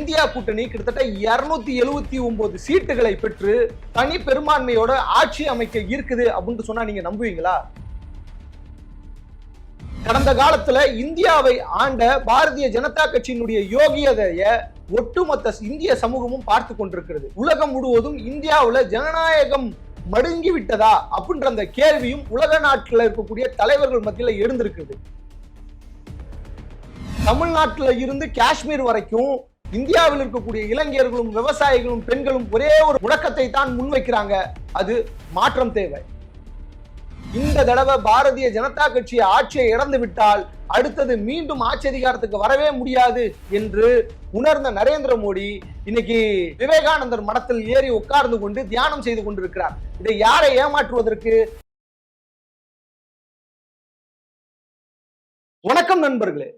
India கூட்டணி கிட்டத்தட்ட 279 சீட்டுகளை பெற்று தனி பெரும்பான்மையோட ஆட்சி அமைக்க இருக்குது அப்படின்னு சொன்னா நீங்க நம்புவீங்களா? கடந்த காலத்துல இந்தியாவை ஆண்ட பாரதிய ஜனதா கட்சியினுடைய யோகியதைய ஒட்டுமொத்த இந்திய சமூகமும் பார்த்து கொண்டிருக்கிறது. உலகம் முழுவதும் இந்தியாவுல ஜனநாயகம் மடுங்கி விட்டதா அப்படின்ற அந்த கேள்வியும் உலக நாட்டில் இருக்கக்கூடிய தலைவர்கள் மத்தியில் எழுந்திருக்குது. தமிழ்நாட்டில் இருந்து காஷ்மீர் வரைக்கும் இந்தியாவில் இருக்கக்கூடிய இளைஞர்களும் விவசாயிகளும் பெண்களும் ஒரே ஒரு முழக்கத்தை தான் முன்வைக்கிறாங்க, அது மாற்றம் தேவை. இந்த தடவை பாரதிய ஜனதா கட்சி ஆட்சியை இழந்து விட்டால் அடுத்தது மீண்டும் ஆட்சி அதிகாரத்துக்கு வரவே முடியாது என்று உணர்ந்த நரேந்திர மோடி இன்னைக்கு விவேகானந்தர் மடத்தில் ஏறி உட்கார்ந்து கொண்டு தியானம் செய்து கொண்டிருக்கிறார். இதை யாரை ஏமாற்றுவதற்கு? வணக்கம் நண்பர்களே,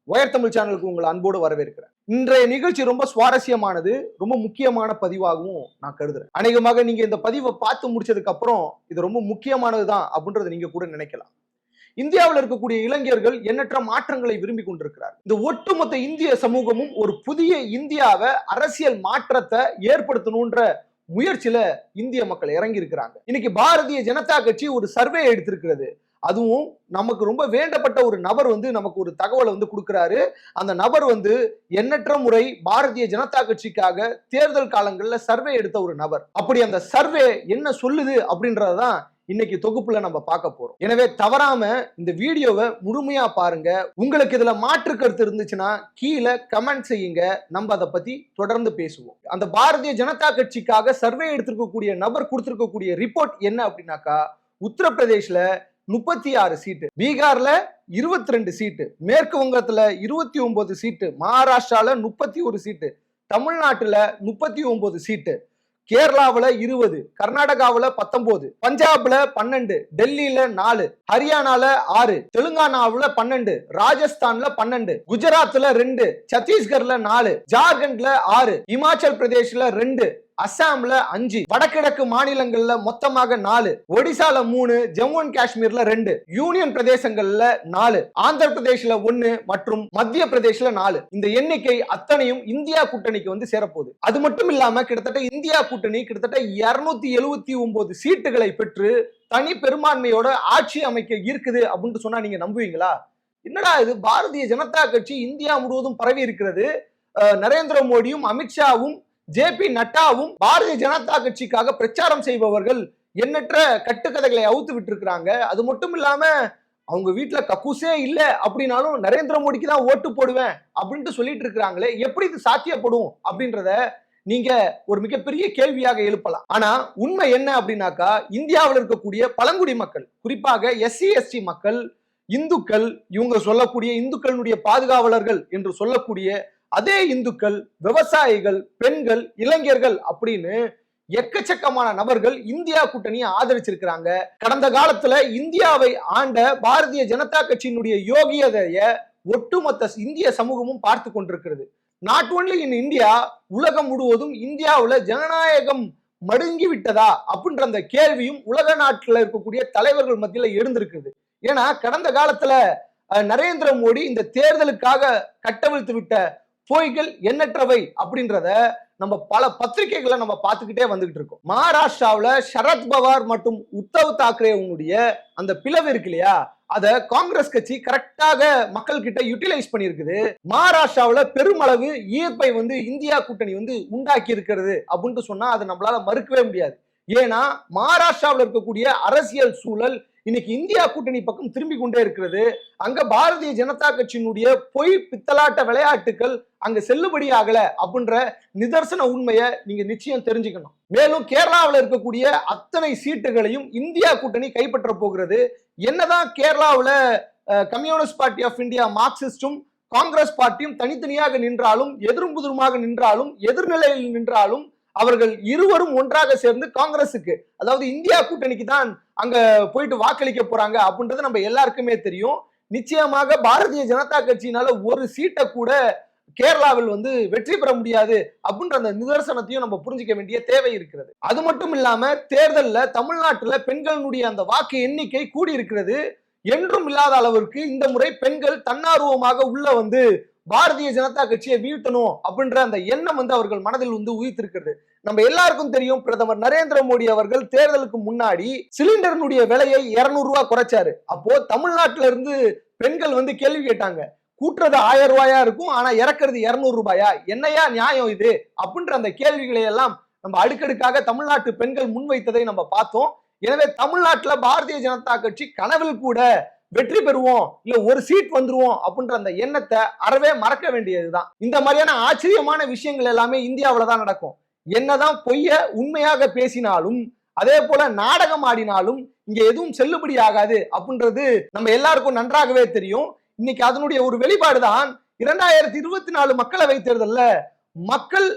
ஒயர் தமிழ் சேனலுக்கு உங்களை அன்போடு வரவேற்கிறேன். இன்றைய நிகழ்ச்சி ரொம்ப சுவாரஸ்யமானது, ரொம்ப முக்கியமான பதிவாகவும் நான் கருதுறேன். அநேகமாக நீங்க இந்த பதிவை பார்த்து முடிச்சதுக்கு அப்புறம் இது ரொம்ப முக்கியமானதுதான் அப்படின்றத நீங்க கூட நினைக்கலாம். இந்தியாவில் இருக்கக்கூடிய இளைஞர்கள் எண்ணற்ற மாற்றங்களை விரும்பி கொண்டிருக்கிறார். இந்த ஒட்டுமொத்த இந்திய சமூகமும் ஒரு புதிய இந்தியாவை, அரசியல் மாற்றத்தை ஏற்படுத்தணும்ன்ற முயற்சியில இந்திய மக்கள் இறங்கி இருக்கிறாங்க. இன்னைக்கு பாரதிய ஜனதா கட்சி ஒரு சர்வே எடுத்திருக்கிறது. அதுவும் நமக்கு ரொம்ப வேண்டப்பட்ட ஒரு நபர் நமக்கு ஒரு தகவலை கொடுக்கிறாரு. அந்த நபர் எண்ணற்ற முறை பாரதிய ஜனதா கட்சிக்காக தேர்தல் காலங்களில் சர்வே எடுத்த ஒரு நபர். அப்படி அந்த சர்வே என்ன சொல்லுது அப்படின்றதான் இன்னைக்கு தொகுப்புல நம்ம பார்க்க போறோம். எனவே தவறாம இந்த வீடியோவை முழுமையா பாருங்க. உங்களுக்கு இதுல மாற்று கருத்து இருந்துச்சுன்னா கீழே கமெண்ட் செய்யுங்க, நம்ம அதை பத்தி தொடர்ந்து பேசுவோம். அந்த பாரதிய ஜனதா கட்சிக்காக சர்வே எடுத்திருக்கக்கூடிய நபர் கொடுத்திருக்கக்கூடிய ரிப்போர்ட் என்ன அப்படின்னாக்கா, உத்தரப்பிரதேஷ்ல 36 சீட்டு, பீகார்ல 22 சீட்டு, மேற்கு வங்கத்துல 29 சீட்டு, மகாராஷ்டிரால 31 சீட்டு, தமிழ்நாட்டுல 39 சீட்டு, கேரளாவுல 20, கர்நாடகாவுல 19, பஞ்சாப்ல 12, டெல்லியில 4, ஹரியானால 6, தெலுங்கானாவுல 12, ராஜஸ்தான்ல 12, குஜராத்ல 2, சத்தீஸ்கர்ல 4, ஜார்க்கண்ட்ல 6, இமாச்சல் பிரதேஷ்ல 2, அசாம்ல 5, வடகிழக்கு மாநிலங்கள்ல மொத்தமாக 4, ஒடிசால 3, ஜம்மு அண்ட் காஷ்மீர்ல 2, யூனியன் பிரதேசங்கள்ல 4, ஆந்திர பிரதேஷ்ல 1 மற்றும் மத்திய பிரதேஷ்ல 4. இந்த எண்ணிக்கை அத்தனையும் இந்தியா கூட்டணிக்கு சேரப்போகுது. அது மட்டும் இல்லாம கிட்டத்தட்ட இந்தியா கூட்டணி கிட்டத்தட்ட 279 சீட்டுகளை பெற்று தனி பெரும்பான்மையோட ஆட்சி அமைக்க இருக்குது அப்படின்னு சொன்னா நீங்க நம்புவீங்களா? என்னடா இது, பாரதிய ஜனதா கட்சி இந்தியா முழுவதும் பரவி இருக்கிறது. நரேந்திர மோடியும் அமித்ஷாவும் ஜே.பி. நட்டாவும் பாரதிய ஜனதா கட்சிக்காக பிரச்சாரம் செய்பவர்கள் எண்ணற்ற கட்டுக்கதைகளை அவுத்து விட்டு இருக்கிறாங்க. அது மட்டும் இல்லாம அவங்க வீட்டுல கக்கூசே இல்ல அப்படின்னாலும் நரேந்திர மோடிக்கு தான் ஓட்டு போடுவேன் அப்படின்ட்டு சொல்லிட்டு இருக்கிறாங்களே, எப்படி இது சாத்தியப்படும் அப்படின்றத நீங்க ஒரு மிகப்பெரிய கேள்வியாக எழுப்பலாம். ஆனா உண்மை என்ன அப்படின்னாக்கா, இந்தியாவில் இருக்கக்கூடிய பழங்குடி மக்கள், குறிப்பாக SC/ST மக்கள், இந்துக்கள், இவங்க சொல்லக்கூடிய இந்துக்களுடைய பாதுகாவலர்கள் என்று சொல்லக்கூடிய அதே இந்துக்கள், விவசாயிகள், பெண்கள், இளைஞர்கள் அப்படின்னு எக்கச்சக்கமான நபர்கள் இந்தியா கூட்டணியை ஆதரிச்சிருக்கிறாங்க. கடந்த காலத்துல இந்தியாவை ஆண்ட பாரதிய ஜனதா கட்சியினுடைய யோகியதைய ஒட்டுமொத்த இந்திய சமூகமும் பார்த்து கொண்டிருக்கிறது. நாட் ஒன்லி இன் இந்தியா, உலகம் முழுவதும் இந்தியாவுல ஜனநாயகம் மடுங்கி விட்டதா அப்படின்ற அந்த கேள்வியும் உலக நாட்டில் இருக்கக்கூடிய தலைவர்கள் மத்தியில எழுந்திருக்குது. ஏன்னா கடந்த காலத்துல நரேந்திர மோடி இந்த தேர்தலுக்காக கட்டவிழ்த்து விட்ட பொய்கள் எண்ணற்றவை அப்படின்றத நம்ம பல பத்திரிகைகளை நம்ம பார்த்துக்கிட்டே வந்துகிட்டு இருக்கோம். மகாராஷ்டிராவில் சரத்பவார் மற்றும் உத்தவ் தாக்கரேவுடைய அந்த பிளவு இருக்கு இல்லையா, அத காங்கிரஸ் கட்சி கரெக்டாக மக்கள் கிட்ட யூட்டிலைஸ் பண்ணியிருக்குது. மகாராஷ்டிராவில் பெருமளவு ஈர்ப்பை இந்தியா கூட்டணி உண்டாக்கி இருக்கிறது அப்படின்னு சொன்னா அதை நம்மளால மறுக்கவே முடியாது. ஏன்னா மகாராஷ்டிராவில் இருக்கக்கூடிய அரசியல் சூழல் இன்னைக்கு இந்தியா கூட்டணி பக்கம் திரும்பி கொண்டே இருக்கிறது. அங்க பாரதிய ஜனதா கட்சியினுடைய பொய் பித்தலாட்ட விளையாட்டுகள் அங்க செல்லுபடி ஆகல அப்படின்ற நிதர்சன உண்மையை நீங்க நிச்சயம் தெரிஞ்சுக்கணும். மேலும் கேரளாவில் இருக்கக்கூடிய அத்தனை சீட்டுகளையும் இந்தியா கூட்டணி கைப்பற்ற போகிறது. என்னதான் கேரளாவில் கம்யூனிஸ்ட் பார்ட்டி ஆஃப் இந்தியா, மார்க்சிஸ்டும் காங்கிரஸ் பார்ட்டியும் தனித்தனியாக நின்றாலும், எதிரும் புதிருமாக நின்றாலும், எதிர்நிலையில் நின்றாலும், அவர்கள் இருவரும் ஒன்றாக சேர்ந்து காங்கிரஸுக்கு, அதாவது இந்தியா கூட்டணிக்கு தான் அங்க போயிட்டு வாக்களிக்க போறாங்க அப்படின்றது நம்ம எல்லாருக்குமே தெரியும். நிச்சயமாக பாரதிய ஜனதா கட்சியினால ஒரு சீட்டை கூட கேரளாவில் வெற்றி பெற முடியாது அப்படின்ற அந்த நிதர்சனத்தையும் நம்ம புரிஞ்சுக்க வேண்டிய தேவை இருக்கிறது. அது மட்டும் இல்லாம தேர்தல்ல தமிழ்நாட்டுல பெண்களுடைய அந்த வாக்கு எண்ணிக்கை கூடி இருக்கிறது. என்றும் இல்லாத அளவிற்கு இந்த முறை பெண்கள் தன்னார்வமாக உள்ள பாரதிய ஜனதா கட்சியை வீழ்த்தணும் அப்படின்ற அந்த எண்ணம் வந்து அவர்கள் மனதில் வந்து உயிர்த்திருக்கிறது. நம்ம எல்லாருக்கும் தெரியும், பிரதமர் நரேந்திர மோடி அவர்கள் தேர்தலுக்கு முன்னாடி சிலிண்டரினுடைய விலையை 200 ரூபாய் குறைச்சாரு. அப்போ தமிழ்நாட்டில இருந்து பெண்கள் வந்து கேள்வி கேட்டாங்க, கூட்டுறது 1000 ரூபாயா இருக்கும், ஆனா இறக்குறது 200 ரூபாயா, என்னையா நியாயம் இது அப்படின்ற அந்த கேள்விகளை எல்லாம் நம்ம அடுக்கடுக்காக தமிழ்நாட்டு பெண்கள் முன்வைத்ததை நம்ம பார்த்தோம். எனவே தமிழ்நாட்டுல பாரதிய ஜனதா கட்சி கனவில் கூட வெற்றி பெறுவோம், இல்ல ஒரு சீட் வந்துருவோம் அப்படின்ற அந்த எண்ணத்தை அறவே மறக்க வேண்டியதுதான். இந்த மாதிரியான ஆச்சரியமான விஷயங்கள் எல்லாமே இந்தியாவில தான் நடக்கும். என்னதான் பொய்ய உண்மையாக பேசினாலும், அதே போல நாடகம் ஆடினாலும் இங்க எதுவும் செல்லுபடி ஆகாது அப்படின்றது நம்ம எல்லாருக்கும் நன்றாகவே தெரியும். இன்னைக்கு அதனுடைய ஒரு வெளிப்பாடுதான் 2024 மக்களவை தேர்தல்ல மக்கள்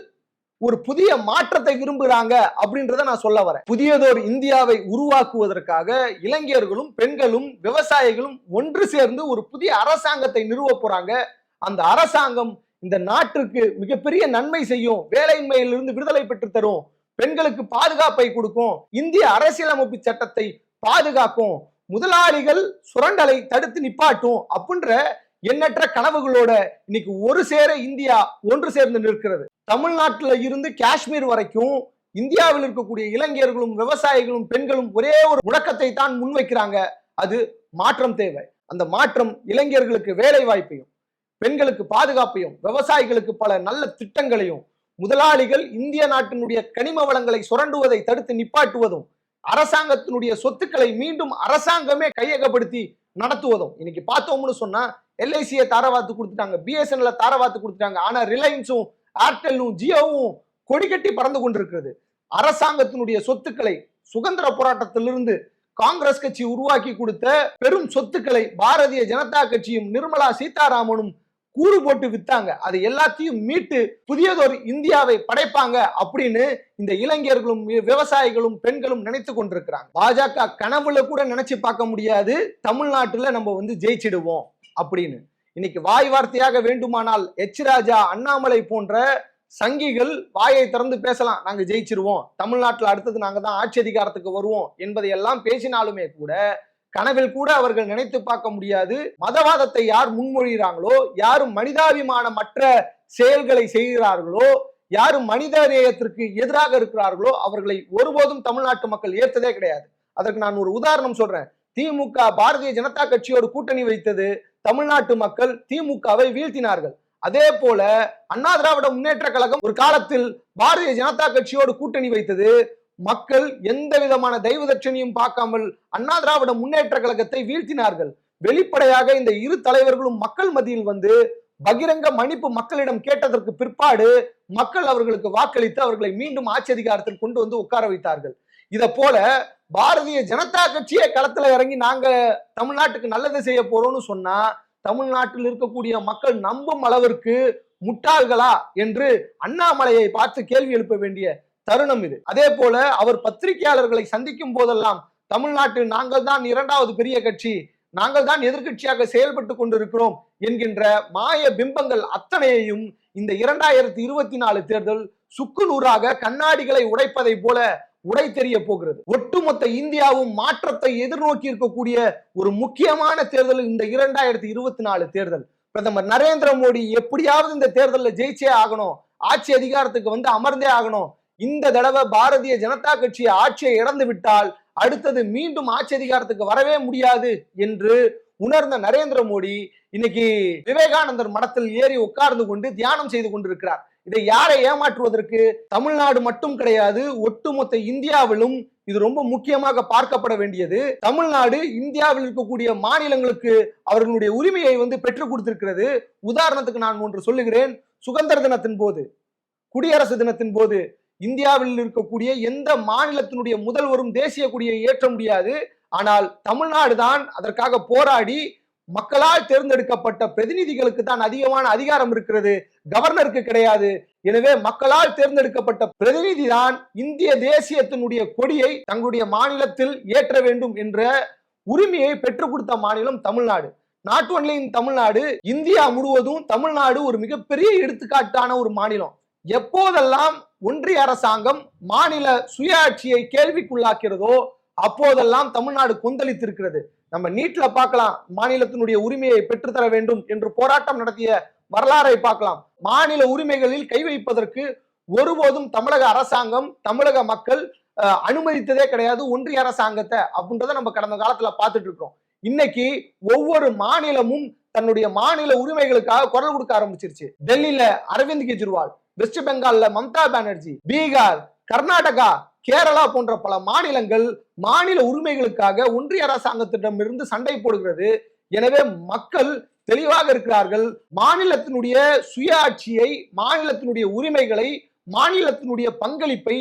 ஒரு புதிய மாற்றத்தை விரும்புகிறாங்க அப்படின்றத நான் சொல்ல வரேன். புதியதொரு இந்தியாவை உருவாக்குவதற்காக இளைஞர்களும் பெண்களும் விவசாயிகளும் ஒன்று சேர்ந்து ஒரு புதிய அரசாங்கத்தை நிறுவ போறாங்க. அந்த அரசாங்கம் இந்த நாட்டிற்கு மிகப்பெரிய நன்மை செய்யும், வேலையின்மையிலிருந்து விடுதலை பெற்று தரும், பெண்களுக்கு பாதுகாப்பை கொடுக்கும், இந்திய அரசியலமைப்பு சட்டத்தை பாதுகாக்கும், முதலாளிகள் சுரண்டலை தடுத்து நிப்பாட்டும் அப்படின்ற எண்ணற்ற கனவுகளோட இன்னைக்கு ஒரு சேர இந்தியா ஒன்று சேர்ந்து நிற்கிறது. தமிழ்நாட்டில இருந்து காஷ்மீர் வரைக்கும் இந்தியாவில் இருக்கக்கூடிய இளைஞர்களும் விவசாயிகளும் பெண்களும் ஒரே ஒரு முழக்கத்தை தான் முன்வைக்கிறாங்க. அது மாற்றம் தேவை. அந்த மாற்றம் இளைஞர்களுக்கு வேலை வாய்ப்பையும், பெண்களுக்கு பாதுகாப்பையும், விவசாயிகளுக்கு பல நல்ல திட்டங்களையும், முதலாளிகள் இந்திய நாட்டினுடைய கனிம வளங்களை சுரண்டுவதை தடுத்து நிப்பாட்டுவதும், அரசாங்கத்தினுடைய சொத்துக்களை மீண்டும் அரசாங்கமே கையகப்படுத்தி நடத்துவதும். இன்னைக்கு பார்த்தோம்னு சொன்னா எல்ஐசியை தாரவாத்து கொடுத்துட்டாங்க, பிஎஸ்என்எல் தாரவாத்து கொடுத்துட்டாங்க. ஆனா ரிலையன்ஸும் ஏர்டெல்லும் ஜியோவும் கொடிகட்டி பறந்து கொண்டிருக்கிறது. அரசாங்கத்தினுடைய சொத்துக்களை சுதந்திர போராட்டத்திலிருந்து காங்கிரஸ் கட்சி உருவாக்கி கொடுத்த பெரும் சொத்துக்களை பாரதிய ஜனதா கட்சியும் நிர்மலா சீதாராமனும் கூறு போட்டு வித்தாங்க. அது எல்லாத்தையும் மீட்டு புதியதொரு இந்தியாவை படைப்பாங்க அப்படின்னு இந்த இளைஞர்களும் விவசாயிகளும் பெண்களும் நினைத்து கொண்டிருக்கிறாங்க. பாஜக கனவுல கூட நினைச்சு பார்க்க முடியாது தமிழ்நாட்டுல நம்ம வந்து ஜெயிச்சிடுவோம் அப்படின்னு. இன்னைக்கு வாய் வார்த்தையாக வேண்டுமானால் எச் ராஜா, அண்ணாமலை போன்ற சங்கிகள் வாயை திறந்து பேசலாம், நாங்க ஜெயிச்சிருவோம், தமிழ்நாட்டில் அடுத்தது நாங்க தான் ஆட்சி அதிகாரத்துக்கு வருவோம் என்பதையெல்லாம் பேசினாலுமே கூட கனவில் கூட அவர்கள் நினைத்து பார்க்க முடியாது. மதவாதத்தை யார் முன்மொழிகிறாங்களோ, யாரும் மனிதாபிமானமற்ற செயல்களை செய்கிறார்களோ, யாரும் மனித நேயத்திற்கு எதிராக இருக்கிறார்களோ அவர்களை ஒருபோதும் தமிழ்நாட்டு மக்கள் ஏற்றதே கிடையாது. அதற்கு நான் ஒரு உதாரணம் சொல்றேன். திமுக பாரதிய ஜனதா கட்சியோடு கூட்டணி வைத்தது, தமிழ்நாட்டு மக்கள் திமுகவை வீழ்த்தினார்கள். அதே போல அண்ணா திராவிட முன்னேற்ற கழகம் ஒரு காலத்தில் பாரதிய ஜனதா கட்சியோடு கூட்டணி வைத்தது, மக்கள் எந்த விதமான தெய்வ தட்சணையும் பார்க்காமல் அண்ணா திராவிட முன்னேற்ற கழகத்தை வீழ்த்தினார்கள். வெளிப்படையாக இந்த இரு தலைவர்களும் மக்கள் மத்தியில் வந்து பகிரங்க மன்னிப்பு மக்களிடம் கேட்டதற்கு பிற்பாடு மக்கள் அவர்களுக்கு வாக்களித்து அவர்களை மீண்டும் ஆட்சி அதிகாரத்தில் கொண்டு வந்து உட்கார வைத்தார்கள். இத போல பாரதிய ஜனதா கட்சியே களத்துல இறங்கி நாங்க தமிழ்நாட்டுக்கு நல்லது செய்ய போறோம்னு சொன்னா தமிழ்நாட்டில் இருக்கக்கூடிய மக்கள் நம்பும் அளவிற்கு முட்டாள்களா என்று அண்ணாமலையை பார்த்து கேள்வி எழுப்ப வேண்டிய தருணம் இது. அதே போல அவர் பத்திரிகையாளர்களை சந்திக்கும் போதெல்லாம் தமிழ்நாட்டில் நாங்கள் தான் இரண்டாவது பெரிய கட்சி, நாங்கள் தான் எதிர்கட்சியாக செயல்பட்டு கொண்டிருக்கிறோம் என்கின்ற மாய பிம்பங்கள் அத்தனையையும் இந்த 2024 தேர்தல் சுக்கு நூறாக கண்ணாடிகளை உடைப்பதை போல உடை தெரிய போகிறது. ஒட்டுமொத்த இந்தியாவும் மாற்றத்தை எதிர்நோக்கி இருக்கக்கூடிய ஒரு முக்கியமான தேர்தல் இந்த 2024 தேர்தல். பிரதமர் நரேந்திர மோடி எப்படியாவது இந்த தேர்தலில் ஜெயிச்சே ஆகணும், ஆட்சி அதிகாரத்துக்கு வந்து அமர்ந்தே ஆகணும். இந்த தடவை பாரதிய ஜனதா கட்சி ஆட்சியை இழந்து விட்டால் அடுத்தது மீண்டும் ஆட்சி அதிகாரத்துக்கு வரவே முடியாது என்று உணர்ந்த நரேந்திர மோடி இன்னைக்கு விவேகானந்தர் மடத்தில் ஏறி உட்கார்ந்து கொண்டு தியானம் செய்து கொண்டிருக்கிறார். இதை யாரை ஏமாற்றுவதற்கு? தமிழ்நாடு மட்டும் கிடையாது, ஒட்டுமொத்த இந்தியாவிலும் இது ரொம்ப முக்கியமாக பார்க்கப்பட வேண்டியது. தமிழ்நாடு இந்தியாவில் இருக்கக்கூடிய மாநிலங்களுக்கு அவர்களுடைய உரிமையை வந்து பெற்றுக் கொடுத்திருக்கிறது. உதாரணத்துக்கு நான் ஒன்று சொல்லுகிறேன். சுதந்திர தினத்தின் போது, குடியரசு தினத்தின் போது இந்தியாவில் இருக்கக்கூடிய எந்த மாநிலத்தினுடைய முதல்வரும் தேசிய கொடியை ஏற்ற முடியாது. ஆனால் தமிழ்நாடு தான் அதற்காக போராடி மக்களால் தேர்ந்தெடுக்கப்பட்ட பிரதிநிதிகளுக்கு தான் அதிகமான அதிகாரம் இருக்கிறது, கவர்னருக்கு கிடையாது. எனவே மக்களால் தேர்ந்தெடுக்கப்பட்ட பிரதிநிதி தான் இந்திய தேசியத்தினுடைய கொடியை தங்களுடைய மாநிலத்தில் ஏற்ற வேண்டும் என்ற உரிமையை பெற்றுக் கொடுத்த மாநிலம் Tamil Nadu. Not only in Tamil Nadu, India முழுவதும் தமிழ்நாடு ஒரு மிகப்பெரிய எடுத்துக்காட்டான ஒரு மாநிலம். எப்போதெல்லாம் ஒன்றிய அரசாங்கம் மாநில சுயாட்சியை கேள்விக்குள்ளாக்கிறதோ அப்போதெல்லாம் தமிழ்நாடு கொந்தளித்திருக்கிறது. நம்ம நீட்ல பார்க்கலாம், மாநிலத்தினுடைய உரிமையை பெற்றுத்தர வேண்டும் என்று போராட்டம் நடத்திய வரலாறை பார்க்கலாம். மாநில உரிமைகளில் கை வைப்பதற்கு ஒருபோதும் தமிழக அரசாங்கம், தமிழக மக்கள் அனுமதித்ததே கிடையாது ஒன்றிய அரசாங்கத்தை அப்படின்றத நம்ம கடந்த காலத்துல பார்த்துட்டு இருக்கோம். இன்னைக்கு ஒவ்வொரு மாநிலமும் தன்னுடைய மாநில உரிமைகளுக்காக குரல் கொடுக்க ஆரம்பிச்சிருச்சு. டெல்லியில அரவிந்த் கெஜ்ரிவால், வெஸ்ட் பெங்கால்ல மம்தா பானர்ஜி, பீகார், கர்நாடகா, கேரளா போன்ற பல மாநிலங்கள் மாநில உரிமைகளுக்காக ஒன்றிய அரசாங்கத்திடமிருந்து சண்டை போடுகிறது. எனவே மக்கள் தெளிவாக இருக்கிறார்கள். மாநிலத்தினுடைய சுயாட்சியை, மாநிலத்தினுடைய உரிமைகளை, மாநிலத்தினுடைய பங்களிப்பை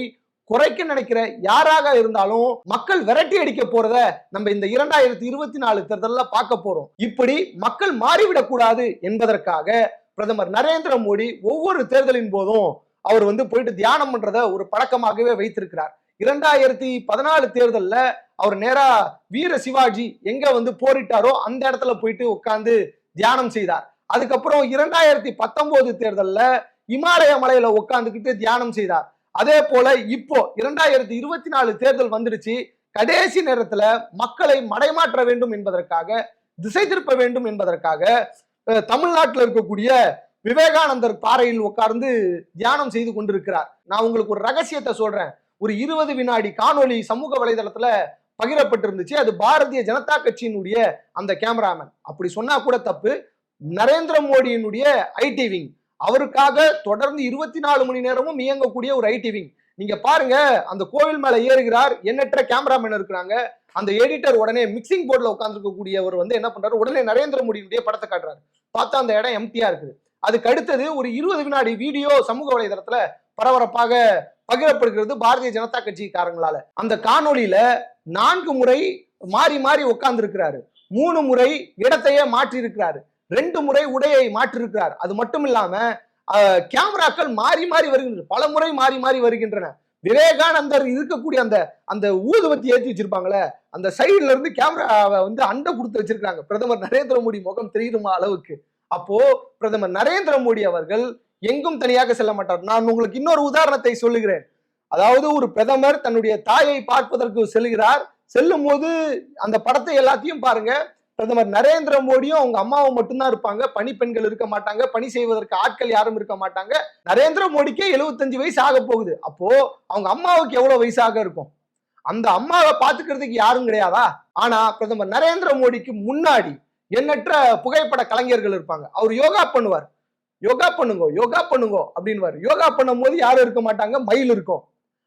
குறைக்க நினைக்கிற யாராக இருந்தாலும் மக்கள் விரட்டி அடிக்க போறத நம்ம இந்த 2024 தேர்தல்ல பார்க்க போறோம். இப்படி மக்கள் மாறிவிடக் கூடாது என்பதற்காக பிரதமர் நரேந்திர மோடி ஒவ்வொரு தேர்தலின் போதும் அவர் போயிட்டு தியானம் பண்றத ஒரு பழக்கமாகவே வைத்திருக்கிறார். 2014 தேர்தல்ல அவர் நேரா வீர சிவாஜி எங்க போரிட்டாரோ அந்த இடத்துல போயிட்டு உட்கார்ந்து தியானம் செய்தார். அதுக்கப்புறம் 2019 தேர்தல்ல இமாலய மலையில உட்கார்ந்துகிட்டு தியானம் செய்தார். அதே போல இப்போ 2024 தேர்தல் வந்துடுச்சு. கடைசி நேரத்துல மக்களை மடைமாற்ற வேண்டும் என்பதற்காக, திசை திருப்ப வேண்டும் என்பதற்காக தமிழ்நாட்டில் இருக்கக்கூடிய விவேகானந்தர் பாறையில் உட்கார்ந்து தியானம் செய்து கொண்டிருக்கிறார். நான் உங்களுக்கு ஒரு ரகசியத்தை சொல்றேன். ஒரு 20 வினாடி காணொளி சமூக வலைதளத்துல பகிரப்பட்டிருந்துச்சு. அது பாரதிய ஜனதா கட்சியினுடைய அந்த கேமராமேன். அப்படி சொன்னா கூட தப்பு. நரேந்திர மோடியினுடைய ஐடி விங், அவருக்காக தொடர்ந்து 24 மணி நேரமும் இயங்கக்கூடிய ஒரு ஐடி விங். நீங்க பாருங்க, அந்த கோவில் மேல ஏறுகிறார், எண்ணற்ற கேமராமேன் இருக்கிறாங்க. அந்த எடிட்டர் உடனே மிக்சிங் போர்ட்ல உட்கார்ந்துருக்கக்கூடியவர் என்ன பண்றாரு, உடனே நரேந்திர மோடியினுடைய படத்தை காட்டுறாரு. பார்த்தா அந்த இடம் எம்டியா இருக்குது. அதுக்கு அடுத்தது ஒரு 20 வினாடி வீடியோ சமூக வலைதளத்துல பரபரப்பாக பகிரப்படுகிறது பாரதிய ஜனதா கட்சிக்காரங்களால. அந்த காணொலியில 4 முறை மாறி மாறி உட்கார்ந்து இருக்கிறாரு. 3 முறை இடத்தையே மாற்றி இருக்கிறாரு. 2 முறை உடையை மாற்றி இருக்கிறார். அது மட்டும் இல்லாம கேமராக்கள் மாறி மாறி வருகின்றன, பல முறை மாறி மாறி வருகின்றன. விவேகானந்தர் இருக்கக்கூடிய அந்த ஊதுவத்தி ஏற்றி வச்சிருப்பாங்களே, அந்த சைடுல இருந்து கேமராவை அண்டை கொடுத்து வச்சிருக்காங்க. பிரதமர் நரேந்திர மோடி முகம் தெரியுமா அளவுக்கு. அப்போ பிரதமர் நரேந்திர மோடி அவர்கள் எங்கும் தனியாக செல்ல மாட்டார். நான் உங்களுக்கு இன்னொரு உதாரணத்தை சொல்லுகிறேன். அதாவது ஒரு பிரதமர் தன்னுடைய தாயை பார்ப்பதற்கு செல்கிறார். செல்லும் போது அந்த படத்தை எல்லாத்தையும் பாருங்க. பிரதமர் நரேந்திர மோடியும் அவங்க அம்மாவும் மட்டும்தான் இருப்பாங்க. பணிப்பெண்கள் இருக்க மாட்டாங்க, பணி செய்வதற்கு ஆட்கள் யாரும் இருக்க மாட்டாங்க. நரேந்திர மோடிக்கே 75 வயசு ஆக போகுது. அப்போ அவங்க அம்மாவுக்கு எவ்வளவு வயசாக இருக்கும்? அந்த அம்மாவை பாத்துக்கிறதுக்கு யாரும் கிடையாதா? ஆனா பிரதமர் நரேந்திர மோடிக்கு முன்னாடி எண்ணற்ற புகைப்பட கலைஞர்கள் இருப்பாங்க. அவர் யோகா பண்ணுவார். யோகா பண்ணுங்க, யோகா பண்ணுங்க அப்படின்வார். யோகா பண்ணும் போது யாரும் இருக்க மாட்டாங்க, மயில் இருக்கும்.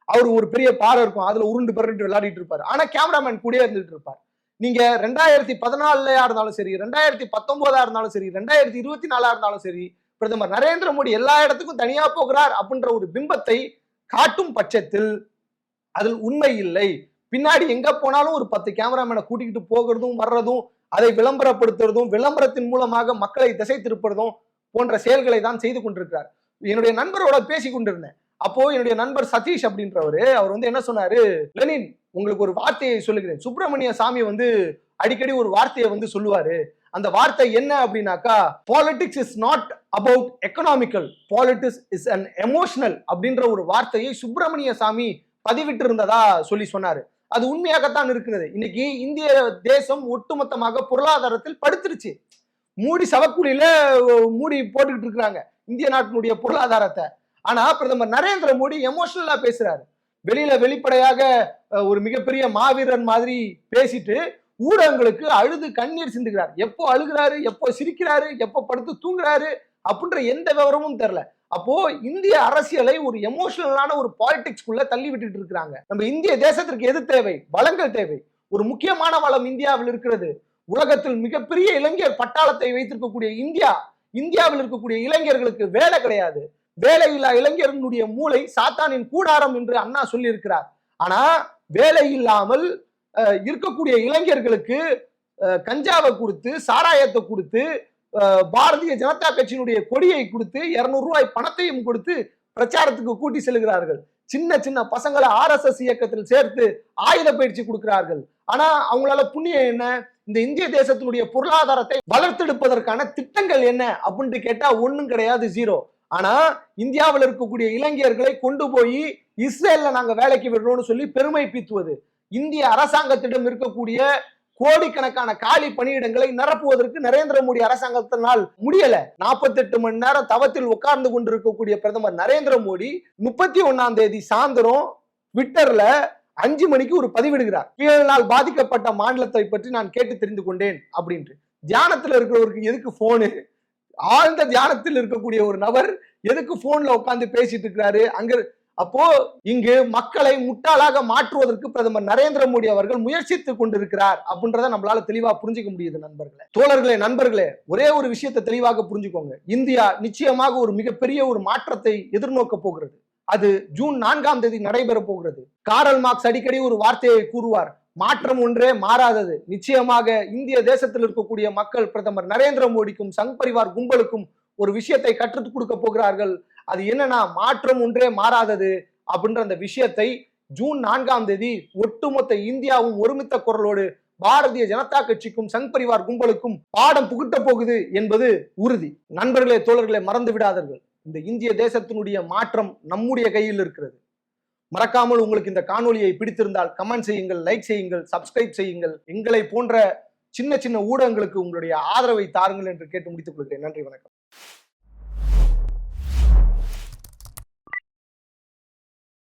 அவர் ஒரு பெரிய பாறை இருக்கும், அதுல உருண்டு பரண்டு விளையாடிட்டு இருப்பாரு. ஆனா கேமராமேன் கூட இருந்துட்டு இருப்பார். நீங்க 2014 இருந்தாலும் சரி, 2019 இருந்தாலும் சரி, 2024 இருந்தாலும் சரி, பிரதமர் நரேந்திர மோடி எல்லா இடத்துக்கும் தனியா போகிறார் அப்படின்ற ஒரு பிம்பத்தை காட்டும் பட்சத்தில் அதில் உண்மை இல்லை. பின்னாடி எங்க போனாலும் ஒரு 10 கேமராமேனை கூட்டிக்கிட்டு போகிறதும் வர்றதும், அதை விளம்பரப்படுத்துறதும், விளம்பரத்தின் மூலமாக மக்களை திசை திருப்புறதும் போன்ற செயல்களை தான் செய்து கொண்டிருக்கிறார். என்னுடைய நண்பரோட பேசி கொண்டிருந்தேன். அப்போ என்னுடைய நண்பர் சதீஷ் அப்படின்றவரு, அவர் என்ன சொன்னாரு, லெனின் உங்களுக்கு ஒரு வார்த்தையை சொல்லுகிறேன். சுப்பிரமணிய சாமி அடிக்கடி ஒரு வார்த்தையை சொல்லுவாரு. அந்த வார்த்தை என்ன அப்படின்னாக்கா, politics is not about economical, politics is an emotional அப்படின்ற ஒரு வார்த்தையை சுப்பிரமணிய சாமி பதிவிட்டு இருந்ததா சொன்னாரு. அது உண்மையாகத்தான் இருக்கிறது. இன்னைக்கு இந்திய தேசம் ஒட்டுமொத்தமாக பொருளாதாரத்தில் படுத்துருச்சு. மூடி சவக்குழியில மூடி போட்டுக்கிட்டு இருக்கிறாங்க இந்திய நாட்டினுடைய பொருளாதாரத்தை. ஆனா பிரதமர் நரேந்திர மோடி எமோஷனலா பேசுறாரு. வெளியில வெளிப்படையாக ஒரு மிகப்பெரிய மாவீரன் மாதிரி பேசிட்டு ஊடகங்களுக்கு அழுது கண்ணீர் சிந்துகிறார். எப்போ அழுகிறாரு, எப்போ சிரிக்கிறாரு, எப்போ படுத்து தூங்குறாரு அப்படின்ற எந்த விவரமும் தெரியல. அப்போ இந்திய அரசியலை ஒரு எமோஷனலான ஒரு பாலிடிக்ஸ்குள்ள தள்ளி விட்டுட்டு இருக்கிறாங்க. நம்ம இந்திய தேசத்திற்கு எது தேவை? வளங்கள் தேவை. ஒரு முக்கியமான வளம் இந்தியாவில் இருக்கிறது. உலகத்தில் மிகப்பெரிய இளைஞர் பட்டாளத்தை வைத்திருக்கக்கூடிய இந்தியாவில் இருக்கக்கூடிய இளைஞர்களுக்கு வேலை கிடையாது. வேலையில்லா இளைஞர்களுடைய மூளை சாத்தானின் கூடாரம் என்று அண்ணா சொல்லி இருக்கிறார். ஆனா வேலை இல்லாமல் இருக்கக்கூடிய இளைஞர்களுக்கு கஞ்சாவை கொடுத்து, சாராயத்தை கொடுத்து, பாரதிய ஜனதா கட்சியினுடைய கொடியை கொடுத்து, 200 ரூபாய் பணத்தையும் கொடுத்து பிரச்சாரத்துக்கு கூட்டி செல்கிறார்கள். சின்ன சின்ன பசங்களை RSS இயக்கத்தில் சேர்த்து ஆயுத பயிற்சி கொடுக்கிறார்கள். ஆனா அவங்களால புண்ணியம் என்ன? இந்த இந்திய தேசத்தினுடைய பொருளாதாரத்தை வளர்த்தெடுப்பதற்கான திட்டங்கள் என்ன அப்படின்னு கேட்டா ஒண்ணும் கிடையாது, ஜீரோ. ஆனா இந்தியாவில் இருக்கக்கூடிய இளைஞர்களை கொண்டு போய் இஸ்ரேல்ல நாங்க வேலைக்கு விடுறோம்னு சொல்லி பெருமை பீத்துவது, இந்திய அரசாங்கத்திடம் இருக்கக்கூடிய கோடிக்கணக்கான காலி பணியிடங்களை நிரப்புவதற்கு நரேந்திர மோடி அரசாங்கத்தினால் முடியல. 48 மணி நேரம் தவத்தில் உட்கார்ந்து கொண்டிருக்கக்கூடிய பிரதமர் நரேந்திர மோடி 31ஆம் தேதி சாயந்தரம் ட்விட்டர்ல 5 மணிக்கு ஒரு பதிவிடுகிறார். புயலினால் பாதிக்கப்பட்ட மாநிலத்தை பற்றி நான் கேட்டு தெரிந்து கொண்டேன் அப்படின்ட்டு. தியானத்துல இருக்கிறவருக்கு எதுக்கு போனு? ஆழ்ந்த தியானத்தில் இருக்கக்கூடிய ஒரு நபர் எதுக்கு போன்ல உட்கார்ந்து பேசிட்டு இருக்கிறாரு? அப்போ இங்கு மக்களை முட்டாளாக மாற்றுவதற்கு பிரதமர் நரேந்திர மோடி அவர்கள் முயற்சித்துக் கொண்டிருக்கிறார் அப்படின்றத நம்மளால தெளிவா புரிஞ்சுக்க முடியுது. நண்பர்களே, தோழர்களே, நண்பர்களே, ஒரே ஒரு விஷயத்தை தெளிவாக புரிஞ்சுக்கோங்க. இந்தியா நிச்சயமாக ஒரு மிகப்பெரிய ஒரு மாற்றத்தை எதிர்நோக்க போகிறது. அது ஜூன் 4ஆம் தேதி நடைபெற போகிறது. காரல் மார்க்ஸ் அடிக்கடி ஒரு வார்த்தையை கூறுவார், மாற்றம் ஒன்றே மாறாதது. நிச்சயமாக இந்திய தேசத்தில் இருக்கக்கூடிய மக்கள் பிரதமர் நரேந்திர மோடிக்கும் சங் பரிவார் கும்பலுக்கும் ஒரு விஷயத்தை கற்றுக் கொடுக்க போகிறார்கள். அது என்னன்னா, மாற்றம் ஒன்றே மாறாதது அப்படின்ற அந்த விஷயத்தை ஜூன் 4ஆம் தேதி ஒட்டுமொத்த இந்தியாவும் ஒருமித்த குரலோடு பாரதிய ஜனதா கட்சிக்கும் சங் பரிவார் கும்பலுக்கும் பாடம் புகுட்ட போகுது என்பது உறுதி. நண்பர்களே, தோழர்களே, மறந்து விடாதீர்கள். இந்த இந்திய தேசத்தினுடைய மாற்றம் நம்முடைய கையில் இருக்கிறது. மறக்காமல் உங்களுக்கு இந்த காணொலியை பிடித்திருந்தால் கமெண்ட் செய்யுங்கள், லைக் செய்யுங்கள், சப்ஸ்கிரைப் செய்யுங்கள். எங்களை போன்ற சின்ன சின்ன ஊடகங்களுக்கு உங்களுடைய ஆதரவை தாருங்கள் என்று கேட்டு முடித்துக் கொள்கிறேன். நன்றி, வணக்கம்.